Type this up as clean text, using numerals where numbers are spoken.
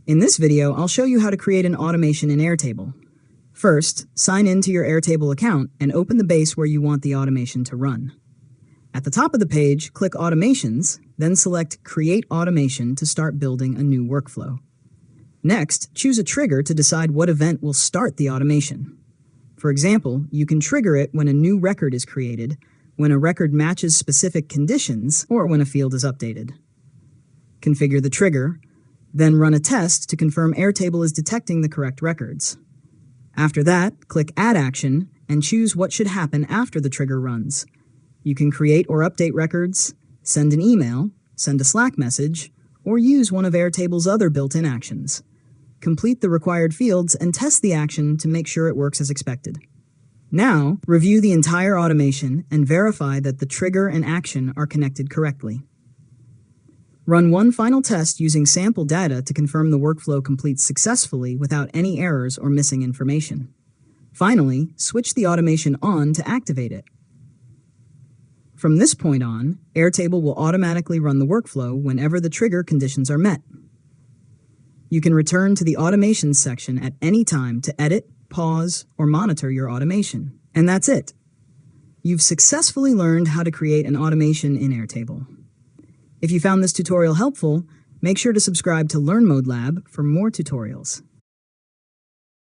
In this video, I'll show you how to create an automation in Airtable. First, sign in to your Airtable account and open the base where you want the automation to run. At the top of the page, click Automations, then select Create Automation to start building a new workflow. Next, choose a trigger to decide what event will start the automation. For example, you can trigger it when a new record is created, when a record matches specific conditions, or when a field is updated. Configure the trigger, then run a test to confirm Airtable is detecting the correct records. After that, click Add Action and choose what should happen after the trigger runs. You can create or update records, send an email, send a Slack message, or use one of Airtable's other built-in actions. Complete the required fields and test the action to make sure it works as expected. Now, review the entire automation and verify that the trigger and action are connected correctly. Run one final test using sample data to confirm the workflow completes successfully without any errors or missing information. Finally, switch the automation on to activate it. From this point on, Airtable will automatically run the workflow whenever the trigger conditions are met. You can return to the Automations section at any time to edit, pause, or monitor your automation. And that's it. You've successfully learned how to create an automation in Airtable. If you found this tutorial helpful, make sure to subscribe to LearnModelab for more tutorials.